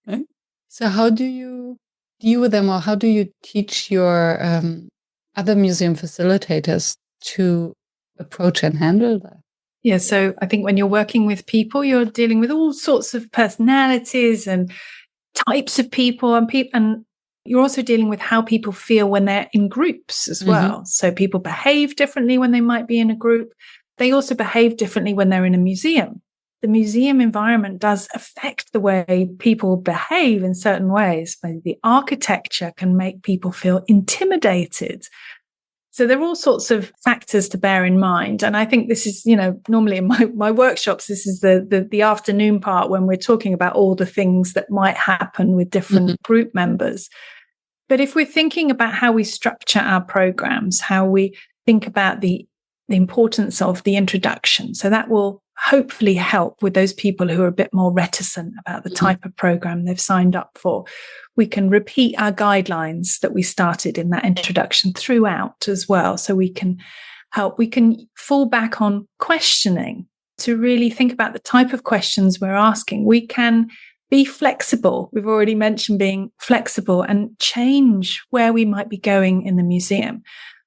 [SPEAKER 1] Right? So how do you deal with them, or how do you teach your other museum facilitators to approach and handle that?
[SPEAKER 2] Yeah, so I think when you're working with people, you're dealing with all sorts of personalities and types of people, and you're also dealing with how people feel when they're in groups as well. Mm-hmm. So people behave differently when they might be in a group. They also behave differently when they're in a museum. The museum environment does affect the way people behave in certain ways. The architecture can make people feel intimidated. So there are all sorts of factors to bear in mind. And I think this is, normally in my workshops, this is the afternoon part when we're talking about all the things that might happen with different mm-hmm. group members. But if we're thinking about how we structure our programs, how we think about the importance of the introduction, so that will hopefully help with those people who are a bit more reticent about the type of program they've signed up for. We can repeat our guidelines that we started in that introduction throughout as well. So we can fall back on questioning to really think about the type of questions we're asking. We can be flexible. We've already mentioned being flexible and change where we might be going in the museum.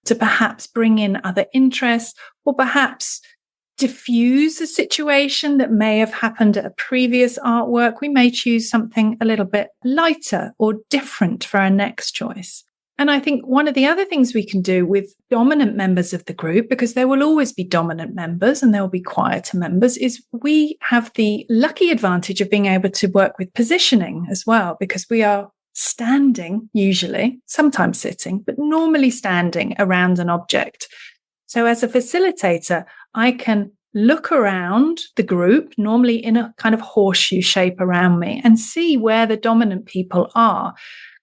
[SPEAKER 2] to perhaps bring in other interests, or perhaps diffuse a situation that may have happened at a previous artwork. We may choose something a little bit lighter or different for our next choice. And I think one of the other things we can do with dominant members of the group, because there will always be dominant members and there will be quieter members, is we have the lucky advantage of being able to work with positioning as well, because we are standing, usually, sometimes sitting, but normally standing around an object. So as a facilitator, I can look around the group, normally in a kind of horseshoe shape around me, and see where the dominant people are.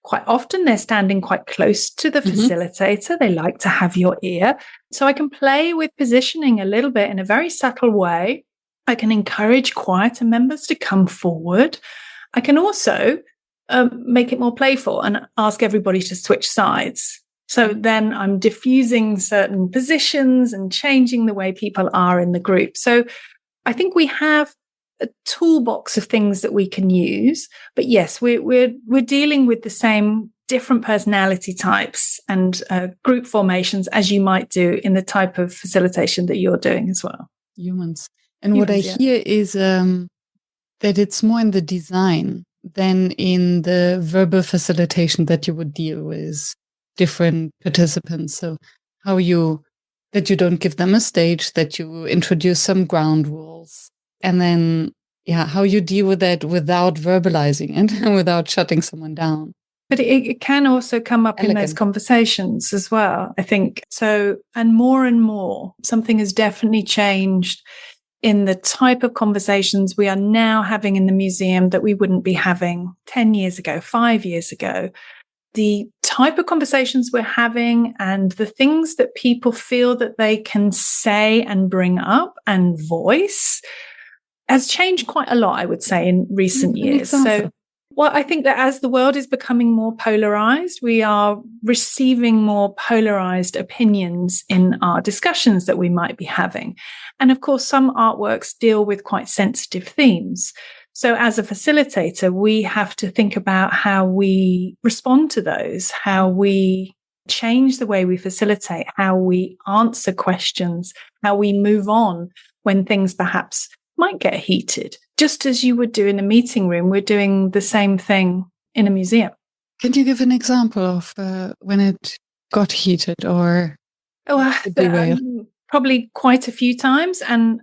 [SPEAKER 2] Quite often they're standing quite close to the facilitator. They like to have your ear. So I can play with positioning a little bit in a very subtle way. I can encourage quieter members to come forward. I can also make it more playful and ask everybody to switch sides. So then I'm diffusing certain positions and changing the way people are in the group. So I think we have a toolbox of things that we can use. But yes, we're dealing with the same different personality types and group formations as you might do in the type of facilitation that you're doing as well.
[SPEAKER 1] Humans. And what I hear is that it's more in the design than in the verbal facilitation that you would deal with different participants. So that you don't give them a stage, that you introduce some ground rules, and then how you deal with that without verbalizing it and without shutting someone down.
[SPEAKER 2] But it can also come up in those conversations as well, I think. So, and more, something has definitely changed in the type of conversations we are now having in the museum that we wouldn't be having 10 years ago, 5 years ago. The type of conversations we're having and the things that people feel that they can say and bring up and voice has changed quite a lot, I would say, in recent years. So, well, I think that as the world is becoming more polarized, we are receiving more polarized opinions in our discussions that we might be having. And of course, some artworks deal with quite sensitive themes. So as a facilitator, we have to think about how we respond to those, how we change the way we facilitate, how we answer questions, how we move on when things perhaps might get heated. Just as you would do in a meeting room, we're doing the same thing in a museum.
[SPEAKER 1] Can you give an example of when it got heated or?
[SPEAKER 2] Probably quite a few times. And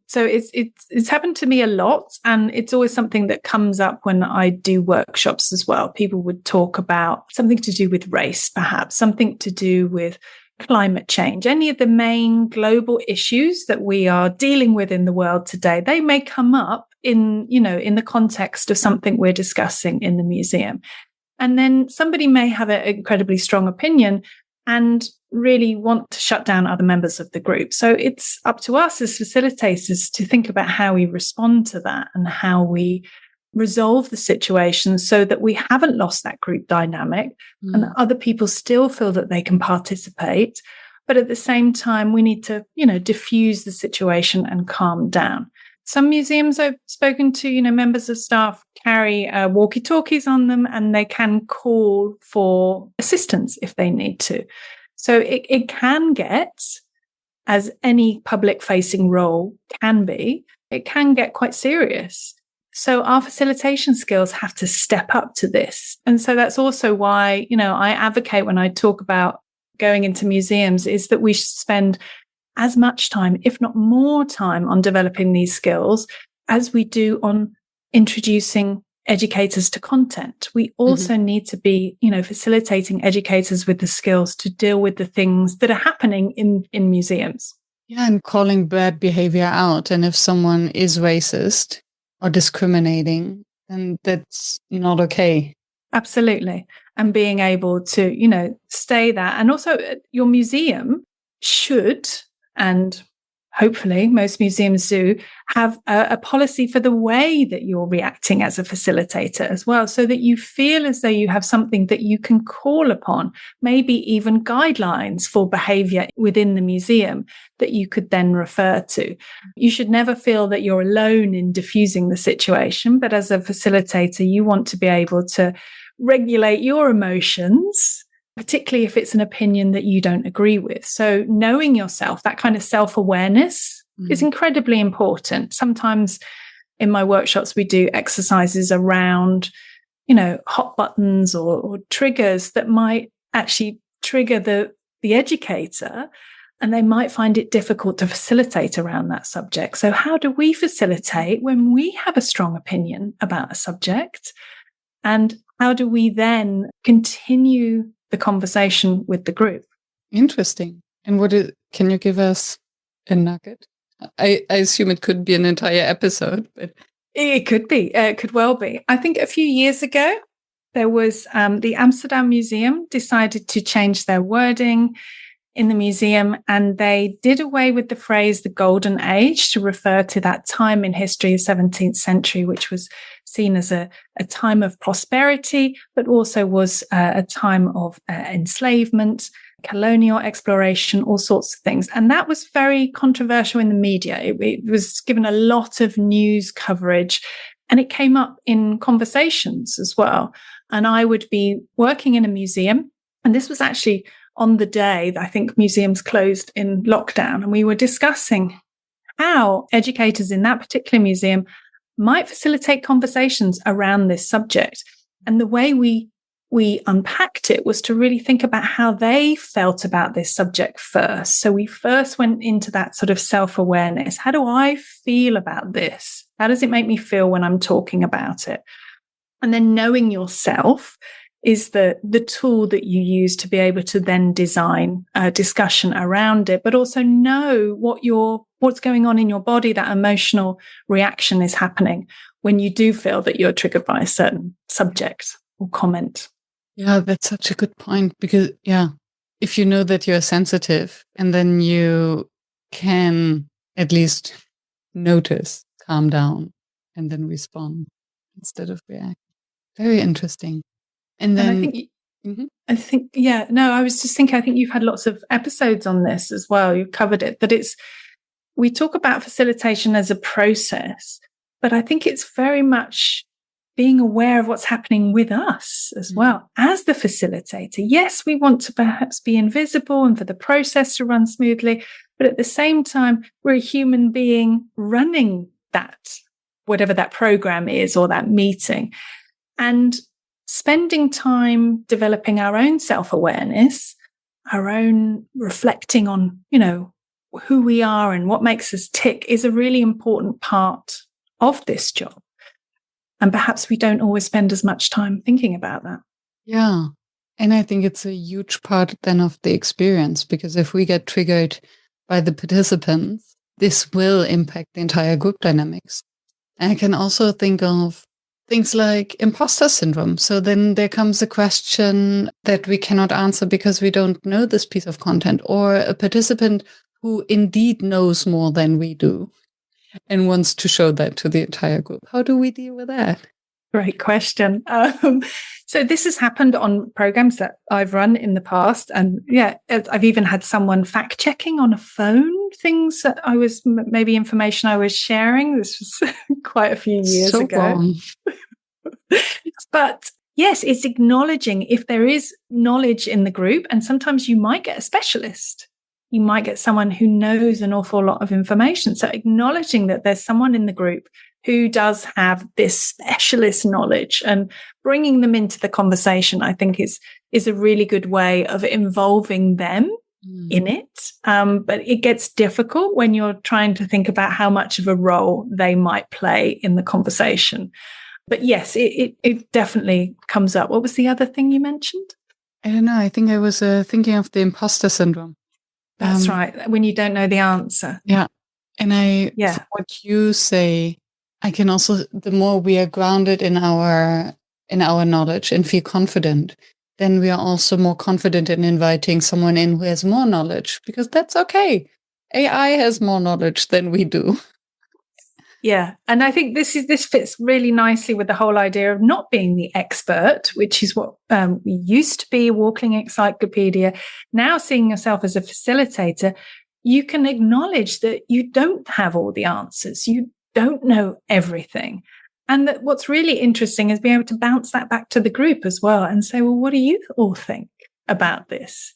[SPEAKER 2] so it's happened to me a lot. And it's always something that comes up when I do workshops as well. People would talk about something to do with race, perhaps, something to do with climate change, any of the main global issues that we are dealing with in the world today. They may come up in the context of something we're discussing in the museum. And then somebody may have an incredibly strong opinion and really want to shut down other members of the group. So it's up to us as facilitators to think about how we respond to that and how we resolve the situation so that we haven't lost that group dynamic and that other people still feel that they can participate. But at the same time, we need to, diffuse the situation and calm down. Some museums I've spoken to, members of staff carry walkie-talkies on them and they can call for assistance if they need to. So it can get, as any public-facing role can be, it can get quite serious. So our facilitation skills have to step up to this. And so that's also why, I advocate when I talk about going into museums is that we should spend as much time, if not more time, on developing these skills as we do on introducing educators to content. We also need to be, facilitating educators with the skills to deal with the things that are happening in museums.
[SPEAKER 1] Yeah, and calling bad behavior out. And if someone is racist or discriminating, then that's not okay.
[SPEAKER 2] Absolutely. And being able to, say that. And also your museum should, and hopefully most museums do, have a policy for the way that you're reacting as a facilitator as well, so that you feel as though you have something that you can call upon, maybe even guidelines for behavior within the museum that you could then refer to. You should never feel that you're alone in diffusing the situation, but as a facilitator, you want to be able to regulate your emotions particularly if it's an opinion that you don't agree with. So knowing yourself, that kind of self-awareness is incredibly important. Sometimes in my workshops, we do exercises around, hot buttons or triggers that might actually trigger the educator, and they might find it difficult to facilitate around that subject. So how do we facilitate when we have a strong opinion about a subject? And how do we then continue the conversation with the group?
[SPEAKER 1] Interesting. And can you give us a nugget? I assume it could be an entire episode, but
[SPEAKER 2] it could be. It could well be. I think a few years ago, there was the Amsterdam Museum decided to change their wording in the museum, and they did away with the phrase the golden age to refer to that time in history, the 17th century, which was seen as a time of prosperity, but also was a time of enslavement, colonial exploration, all sorts of things. And that was very controversial in the media. It was given a lot of news coverage, and it came up in conversations as well. And I would be working in a museum, and this was actually on the day that I think museums closed in lockdown. And we were discussing how educators in that particular museum might facilitate conversations around this subject. And the way we unpacked it was to really think about how they felt about this subject first. So we first went into that sort of self-awareness. How do I feel about this? How does it make me feel when I'm talking about it? And then knowing yourself is the tool that you use to be able to then design a discussion around it, but also know what's going on in your body, that emotional reaction is happening when you do feel that you're triggered by a certain subject or comment.
[SPEAKER 1] Yeah, that's such a good point because, if you know that you're sensitive and then you can at least notice, calm down, and then respond instead of react. Very interesting. And then
[SPEAKER 2] I think, I was just thinking, I think you've had lots of episodes on this as well. You've covered it, that we talk about facilitation as a process, but I think it's very much being aware of what's happening with us as well as the facilitator. Yes, we want to perhaps be invisible and for the process to run smoothly, but at the same time, we're a human being running that, whatever that program is or that meeting. And spending time developing our own self-awareness, our own reflecting on, who we are and what makes us tick is a really important part of this job. And perhaps we don't always spend as much time thinking about that.
[SPEAKER 1] Yeah. And I think it's a huge part then of the experience, because if we get triggered by the participants, this will impact the entire group dynamics. And I can also think of things like imposter syndrome. So then there comes a question that we cannot answer because we don't know this piece of content, or a participant who indeed knows more than we do and wants to show that to the entire group. How do we deal with that?
[SPEAKER 2] Great question. So this has happened on programs that I've run in the past. And I've even had someone fact checking on a phone things that maybe information I was sharing. This was quite a few years ago. But yes, it's acknowledging if there is knowledge in the group, and sometimes you might get a specialist. You might get someone who knows an awful lot of information. So acknowledging that there's someone in the group who does have this specialist knowledge and bringing them into the conversation, I think is a really good way of involving them in it. But it gets difficult when you're trying to think about how much of a role they might play in the conversation. But yes, it definitely comes up. What was the other thing you mentioned?
[SPEAKER 1] I don't know. I think I was thinking of the imposter syndrome.
[SPEAKER 2] That's right. When you don't know the answer.
[SPEAKER 1] Yeah. And from what you say, I can also, the more we are grounded in our knowledge and feel confident, then we are also more confident in inviting someone in who has more knowledge, because that's okay. AI has more knowledge than we do.
[SPEAKER 2] Yeah. And I think this fits really nicely with the whole idea of not being the expert, which is what we used to be, a walking encyclopedia. Now seeing yourself as a facilitator, you can acknowledge that you don't have all the answers. You don't know everything. And that what's really interesting is being able to bounce that back to the group as well and say, well, what do you all think? about this?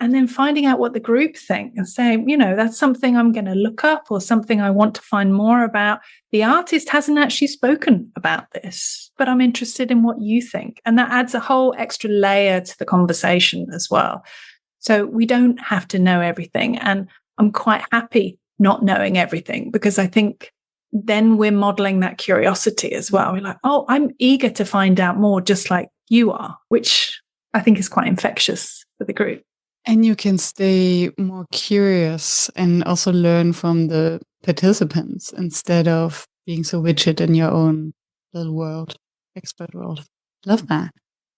[SPEAKER 2] And then finding out what the group think and saying, that's something I'm going to look up or something I want to find more about. The artist hasn't actually spoken about this, but I'm interested in what you think. And that adds a whole extra layer to the conversation as well. So we don't have to know everything. And I'm quite happy not knowing everything, because I think then we're modeling that curiosity as well. We're like, oh, I'm eager to find out more, just like you are, which I think is quite infectious for the group.
[SPEAKER 1] And you can stay more curious and also learn from the participants instead of being so rigid in your own little world, expert world. Love that.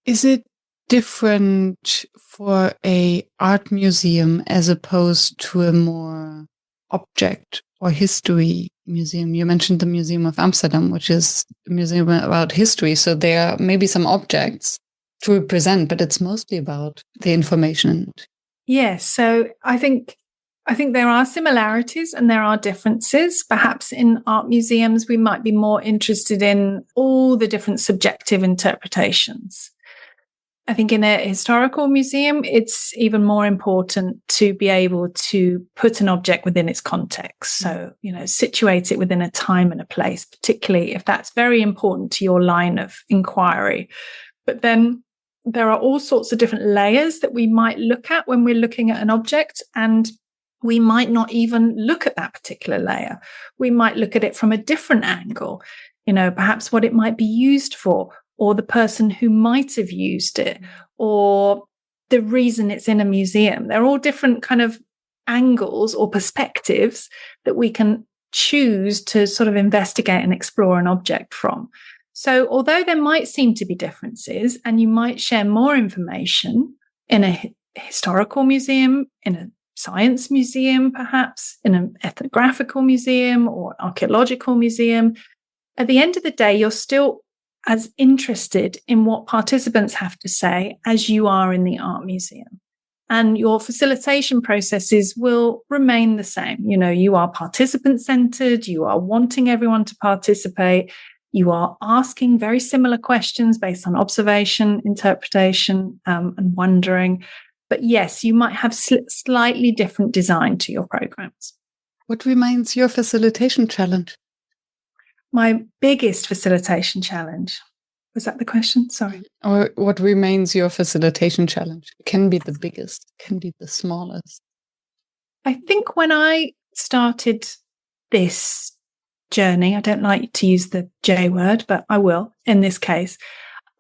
[SPEAKER 1] Is it different for a art museum as opposed to a more object or history museum? You mentioned the Museum of Amsterdam, which is a museum about history. So there are maybe some objects to represent, but it's mostly about the information.
[SPEAKER 2] Yes. So I think there are similarities and there are differences. Perhaps in art museums, we might be more interested in all the different subjective interpretations. I think in a historical museum, it's even more important to be able to put an object within its context. So, situate it within a time and a place, particularly if that's very important to your line of inquiry. But then there are all sorts of different layers that we might look at when we're looking at an object, and we might not even look at that particular layer. We might look at it from a different angle, perhaps what it might be used for, or the person who might have used it, or the reason it's in a museum. They're all different kind of angles or perspectives that we can choose to sort of investigate and explore an object from. So although there might seem to be differences, and you might share more information in a historical museum, in a science museum, perhaps in an ethnographical museum or archaeological museum, at the end of the day, you're still as interested in what participants have to say as you are in the art museum. And your facilitation processes will remain the same. You are participant-centered, you are wanting everyone to participate, you are asking very similar questions based on observation, interpretation, and wondering. But yes, you might have slightly different design to your programs.
[SPEAKER 1] What remains your facilitation challenge?
[SPEAKER 2] My biggest facilitation challenge. Was that the question? Sorry.
[SPEAKER 1] Or what remains your facilitation challenge? It can be the biggest, it can be the smallest.
[SPEAKER 2] I think when I started this journey, I don't like to use the J word, but I will in this case,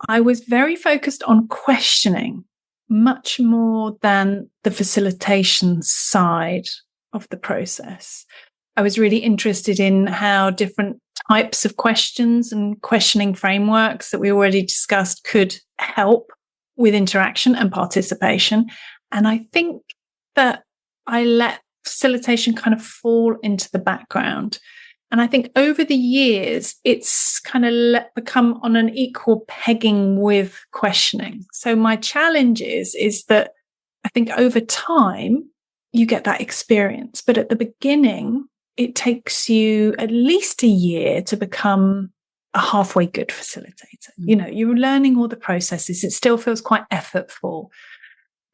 [SPEAKER 2] I was very focused on questioning much more than the facilitation side of the process. I was really interested in how different types of questions and questioning frameworks that we already discussed could help with interaction and participation. And I think that I let facilitation kind of fall into the background. And I think over the years, it's kind of become on an equal pegging with questioning. So my challenge is that I think over time, you get that experience. But at the beginning, it takes you at least a year to become a halfway good facilitator. You're learning all the processes. It still feels quite effortful.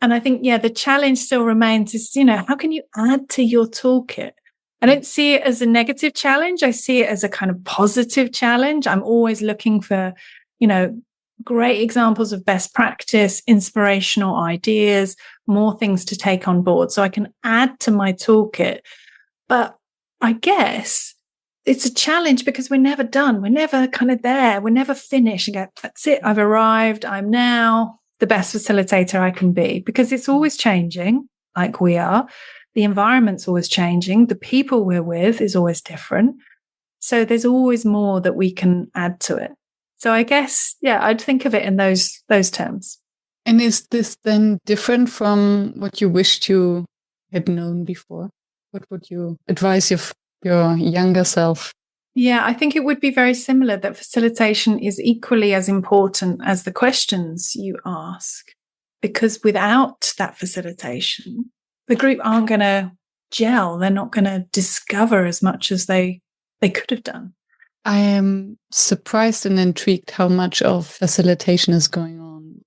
[SPEAKER 2] And I think, the challenge still remains is, how can you add to your toolkit? I don't see it as a negative challenge. I see it as a kind of positive challenge. I'm always looking for, great examples of best practice, inspirational ideas, more things to take on board so I can add to my toolkit. But I guess it's a challenge because we're never done. We're never kind of there. We're never finished and go, that's it. I've arrived. I'm now the best facilitator I can be, because it's always changing, like we are. The environment's always changing. The people we're with is always different. So there's always more that we can add to it. So I guess, I'd think of it in those terms.
[SPEAKER 1] And is this then different from what you wished you had known before? What would you advise your younger self?
[SPEAKER 2] Yeah, I think it would be very similar, that facilitation is equally as important as the questions you ask, because without that facilitation, the group aren't going to gel. They're not going to discover as much as they could have done.
[SPEAKER 1] I am surprised and intrigued how much of facilitation is going on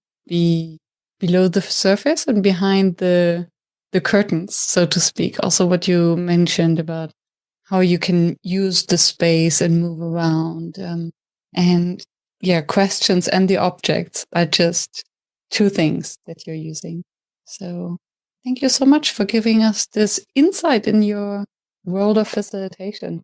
[SPEAKER 1] below the surface and behind the curtains, so to speak. Also what you mentioned about how you can use the space and move around. And yeah, questions and the objects are just two things that you're using. So thank you so much for giving us this insight in your world of facilitation.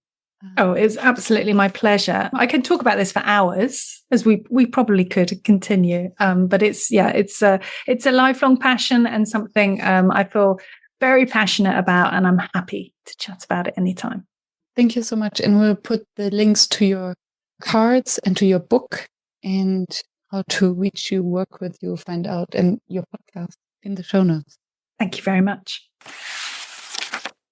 [SPEAKER 2] Oh, it's absolutely my pleasure. I can talk about this for hours, as we probably could continue. But it's a lifelong passion and something I feel very passionate about, and I'm happy to chat about it anytime.
[SPEAKER 1] Thank you so much. And we'll put the links to your cards and to your book and how to reach you, work with you, find out, and your podcast in the show notes.
[SPEAKER 2] Thank you very much.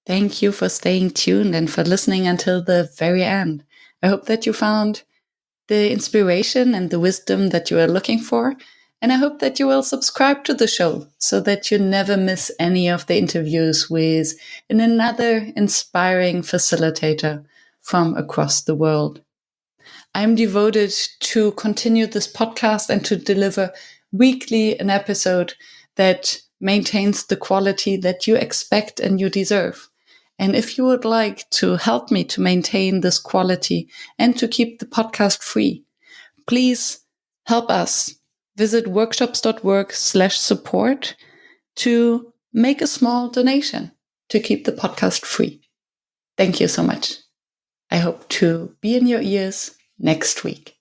[SPEAKER 1] Thank you for staying tuned and for listening until the very end. I hope that you found the inspiration and the wisdom that you are looking for. And I hope that you will subscribe to the show so that you never miss any of the interviews with another inspiring facilitator from across the world. I'm devoted to continue this podcast and to deliver weekly an episode that maintains the quality that you expect and you deserve. And if you would like to help me to maintain this quality and to keep the podcast free, please help us. Visit workshops.work/support to make a small donation to keep the podcast free. Thank you so much. I hope to be in your ears next week.